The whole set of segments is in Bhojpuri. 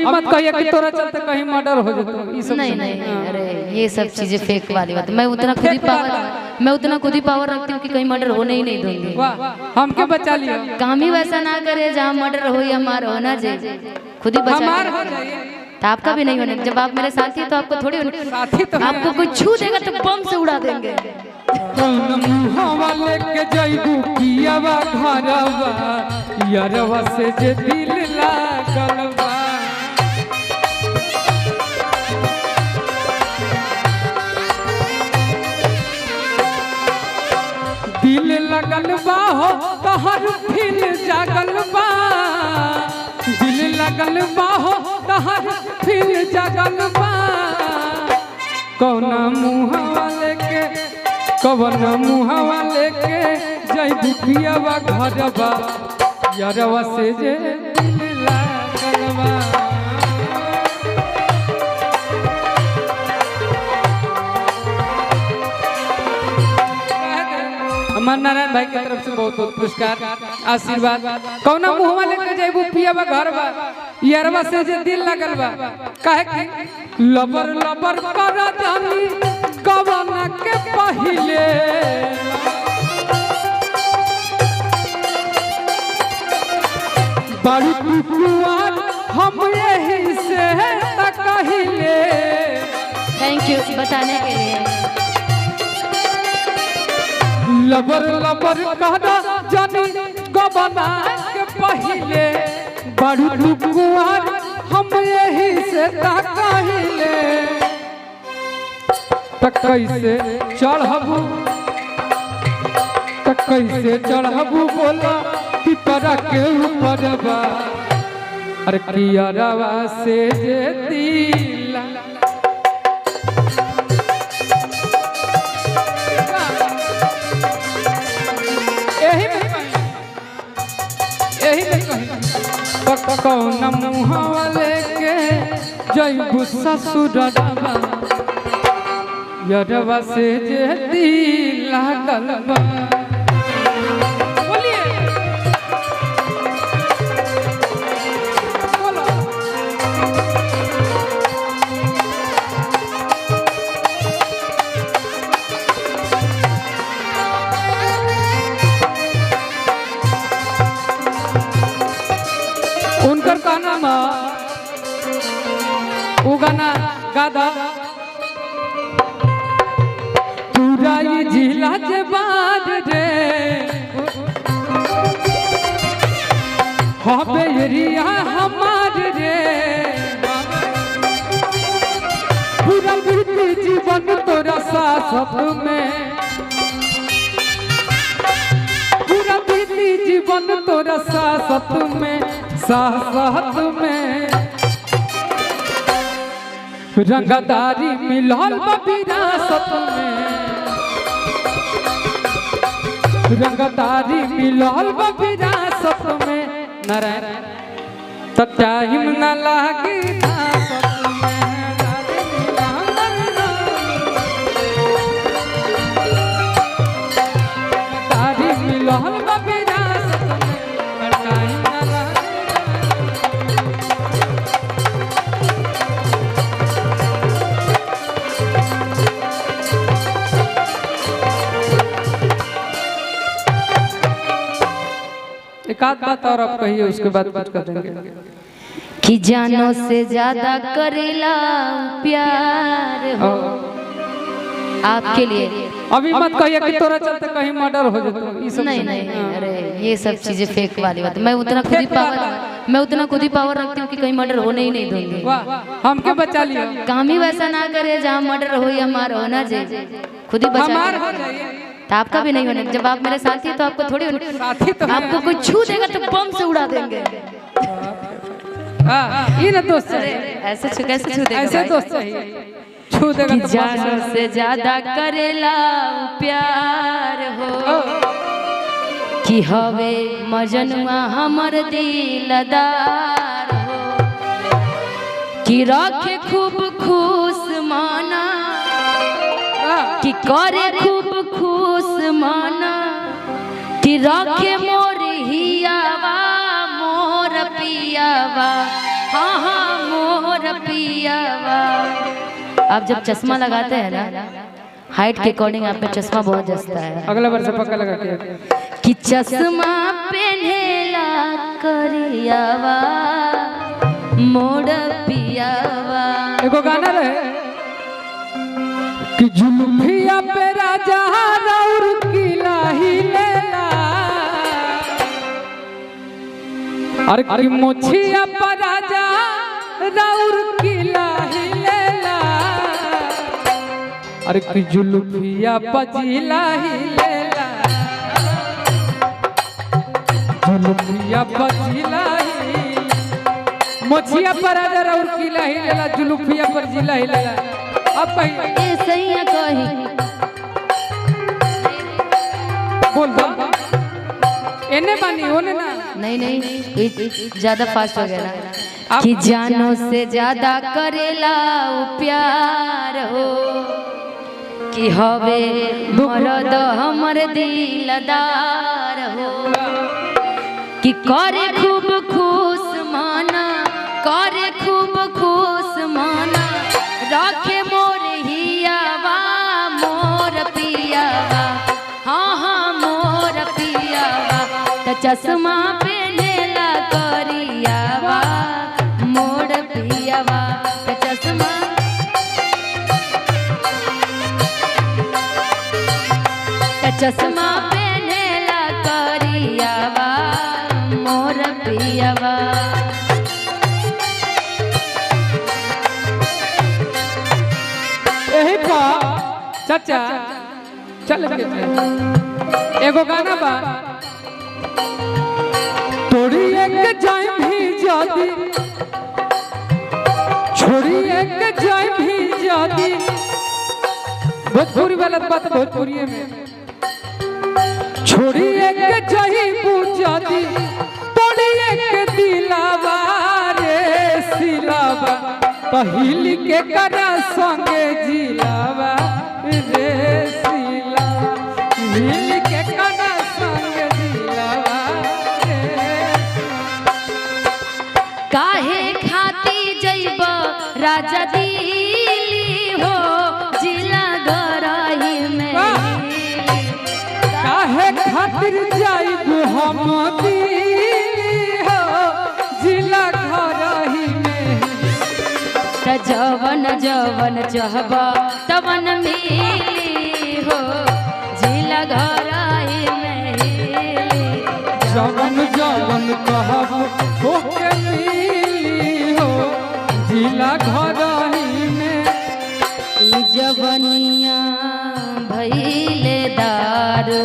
अभी मत कहिए कि तोरा चलते कहीं मर्डर हो जाता। नहीं नहीं, अरे ये सब चीजें फेक वाली बात। मैं उतना खुद ही पावर रखती हूँ कि कहीं मर्डर होने ही नहीं दूंगी। हमके बचा लिया। काम ही वैसा ना करे जहाँ मर्डर हो या मार होना चाहिए, खुद ही बचा। तो आपका भी नहीं होने। जब आप मेरे साथी हैं तो आपको थोड़ी होने। साथी तो आपको कोई छू देगा तो बम से उड़ा देंगे। मुहावा लेके जाइबू पियावा घरवा यारवा से जे दिल लागल बा। दिल लगल बा हो तहर फिर जागल बा। दिल लगल बा हो तहर फिर जागल बा। कौना मुहावा लेके जाइबू पियावा घरवा यारवा से जे दिल लागल बा। अमर नारायण भाई की तरफ से बहुत बहुत पुरस्कार आशीर्वाद। कौना मुहवा लेके जाइबू पियावा घरवा यारवा से जे दिल लागल बा। काहे कि लबर लबर कर जानी कवना के पहिले बड़ी कुआर हम यही से कहिले। थैंक यू बताने के लिए। लबर लबर कहना जानी कवना के पहिले बड़ी कुआर हम यही से कहिले। कैसे चढ़बू बोला पिपरा के ऊपर बा। अरे कियारवा से जे दिल यही में कहीं कौन मुहावा लेके जाइबू ससुरवा यारवा से जे दिल लागल बा। बोलिए बोलो। उनकर का नाम वो गाना गादा पूरा जिला के बाद रे हबे एरिया हमार रे। पूरा बीती जीवन तोरा साथ में पूरा बीती जीवन तोरा साथ में रंगदारी मिलल विरासत में रंगदारी मिलल विरासत में नारायण तो टाइम न लागी रंगदारी मिलल विरासत में टाइम न लागी। एक आध बात और आप कहिए उसके बाद बात कर देंगे। कि जानो से ज्यादा करेला प्यार हो आपके लिए। अभी मत कहिए कि तोरा चलते कहीं मर्डर हो जाता। नहीं नहीं, अरे ये सब चीजें फेक वाली बात। मैं उतना खुद ही पावर रखती हूँ कि कहीं मर्डर होने ही नहीं दूंगी। हमके बचा लिया। काम ही वैसा ना करे जहाँ मर्डर हो या मार होना चाहिए, खुद ही बचा। तो आपका भी नहीं होने। जब आप मेरे साथी हैं तो आपको थोड़ी होने। साथी तो आपको कोई छू देगा तो बम से उड़ा देंगे। ये ना दोस्त ऐसे कैसे छू देगा? ऐसे दोस्त चाहिए छू देगा तो जानो से ज्यादा करेला प्यार हो कि हवे मजनुआ हमर दिलदार हो कि रखे खूब खुश माना कि करे खूब खुश माना कि रखे मोर हियावा मोर पियावा हाँ हाँ आप जब चश्मा लगाते हैं ना, हाइट के अकॉर्डिंग आप पे चश्मा बहुत जचता है। अगला बार से पक्का लगा के कि चश्मा पहनेला करियावा मोड़ पियावा। एगो गाना रहे कि जुल्फिया पे राजा राउर किला ही लेला, अरे कि मोछिया पे राजा राउर किला ही लेला, अरे कि जुल्फिया पे जिला ही लेला, जुल्फिया पे जिला ही, मोछिया पे राजा राउर किला ही लेला, जुल्फिया पर जिला ही लेला। अब ऐसे ही कही बोल दो एने बानी ओने ना, नहीं ज्यादा फास्ट हो गया ना। कि जानो से ज्यादा करेला उ प्यार हो, कि हवे मरद हमर दिलदार हो, कि करे खूब खुश माना, करे खूब खुश माना, रखे मोर हियावा मोर पियावा, हाँ हाँ मोर पियावा। त चश्मा पहनेला करियावा मोर पियावा, त चश्मा चश्मा पहनेला करियावा मोर पियावा। यही पा चाचा चल के एगो गाना बा, तोड़ी एक जाय भी जादी, छोड़ी एक जाय भी जादी, भोजपुरी वाला बात भोजपुरी में, छोड़ी एक जाही पूजादी, तोड़ी एक दिलावा रे सिलावा, पहिल के करा संगे जिलावा रे सिलावा, पहिल के करा संगे जिलावा रे। काहे खाती जइब राजा दिल्ली हो जिला गराही में, काहे खातिर जाइब हम दिल्ली हो जिला घरही में, त जवन जवन चाहब तवन मिली हो जिला घराही में, जवन जवन कहब होके मिली हो जिला घरही में। ई जवनिया भइले दारू,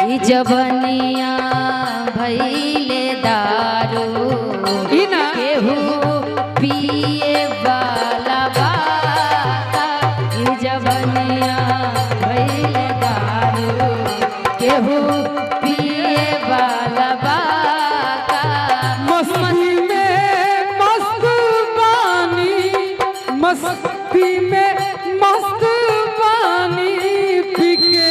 ई जवनिया भइले दारू, केहू पिए वाला बाका, ई जवनिया भइले दारू, केहू पिए वाला बाका। मस्ती में मस्त बानी, मस्ती में मस्त बानी, पीके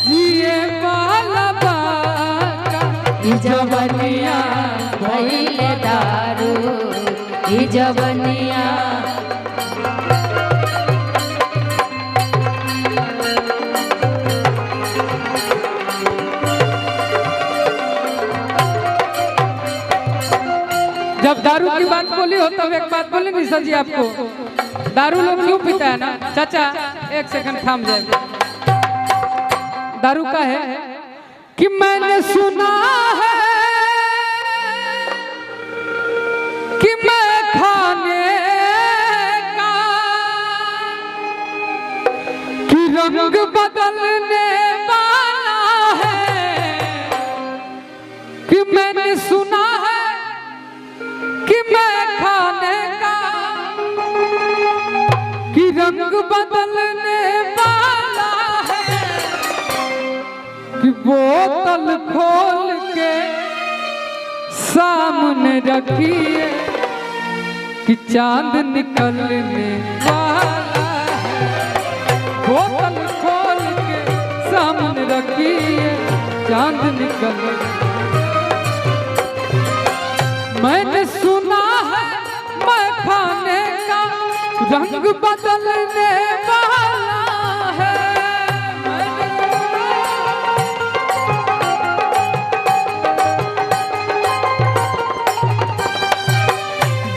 जिए वाला बाका, ई जवनिया भइले दारू, ई जवनिया। जब दारू की बात बोली हो तब एक बात बोले निशा जी आपको, दारू लोग क्यों पीता है ना चाचा, एक सेकंड थाम जाए। दारू का है कि मैंने सुना है कि मैं खाने का कि रंग बदलने वाला है, कि मैंने सुना है कि मैं खाने का कि रंग बदलने वाला है, कि बोतल खोल के सामने रखिए कि चांद निकलने वाला है, बोतल खोल के सामने रखिए चांद निकलने। मैंने सुना है रंग बदलने वाला है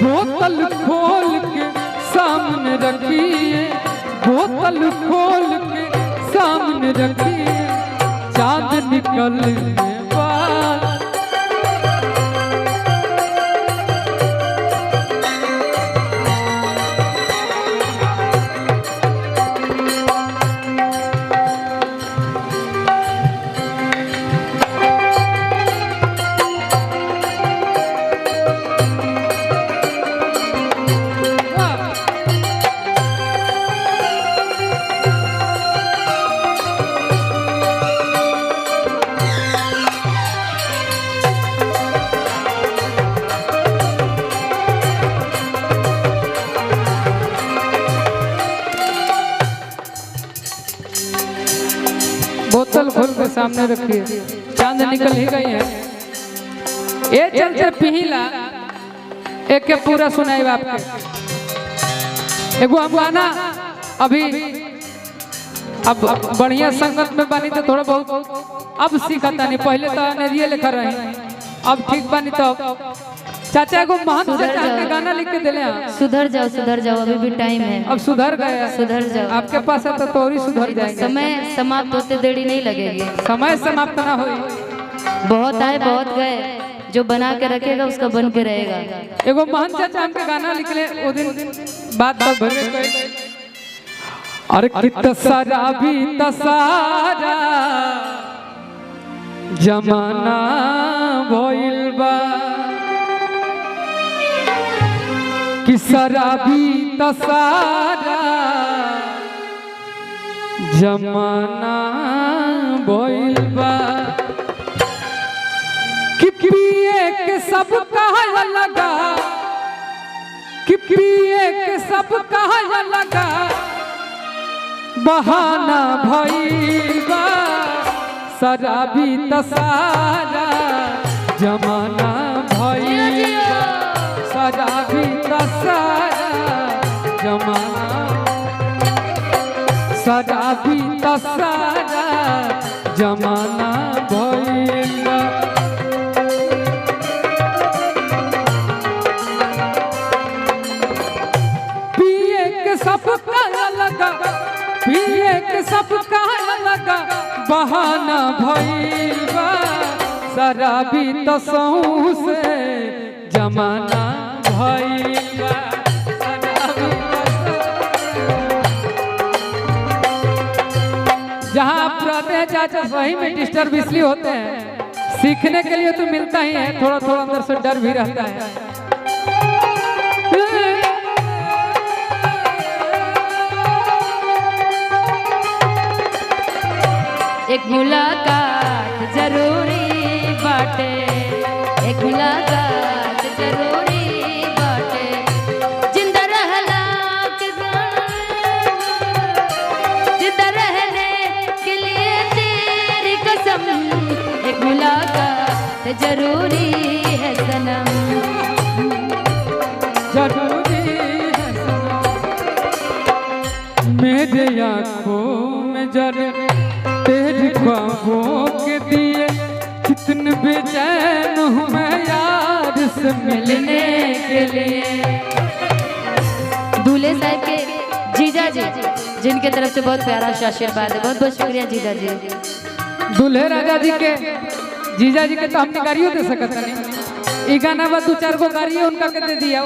बोतल खोल के सामने रखिए, बोतल खोल के सामने रखिए, चांद निकलने वाला। बोतल खोल के सामने रखिए, चांद निकल ही गई है। ये चलते पिहिला एक के पूरा सुनाई आपके। एगो हम गाना अभी अब बढ़िया संगत में बनी तो थोड़ा बहुत अब सीखता नहीं, पहले तो नरिये लिखा रहे, अब ठीक बनी तो चाचा को महंत चाचा के गाना लिख के दिले। सुधर जाओ अभी भी टाइम है। अब सुधर गए, सुधर जाओ। आपके पास है तो तोरी सुधर जाएंगे। समय समाप्त होते देरी नहीं लगेगी। समय समाप्त ना होई। बहुत आए बहुत गए, जो बना के रखेगा उसका बन के रहेगा। एगो महंत चाचा हमके गाना लिखले ओ दिन बात तो भरे गए। अरे कितना सारा भी तसारा जमाना भइल बा कि शराबी तसारा जमाना भइल बा कि पिए के सब कहा लगा, कि पिए के सब कहा लगा, बहाना भइल बा शराबी तसारा जमाना भइल बा, शराबी तसारा जमाना, शराबी तसारा जमाना भइल बा। पिए के सब कहा लगा, पिए के सब कहा लगा, बहाना भइल बा शराबी तसहु से जमाना भइल बा, शराबी जहाँ आप रहते हैं चाचा सही में डिस्टर्ब इसलिए होते हैं, सीखने के लिए तो मिलता ही है, थोड़ा थोड़ा अंदर से डर भी रहता है। एक मुलाकात जरूरी बाटे, एक मुलाकात जरूरी बाटे, जिंदा रहला के जिंदा रहने के लिए तेरी कसम, एक मुलाकात जरूरी है सनम, जरूरी है सनम। मेरे आँखों में जरे तेरी ख्वाबों के दिए, कितने बेचैन हूँ मैं यार से मिलने के लिए। दूल्हे साहब के जीजा जी जिनके तरफ से बहुत प्यारा सा आशीर्वाद है, बहुत बहुत शुक्रिया जीजा जी। दूल्हे राजा जी के जीजा जी के तो हमने गाड़ियों दे सकता नहीं, ई गाना बा दो चार गो गाड़ी उनका के दे दिया।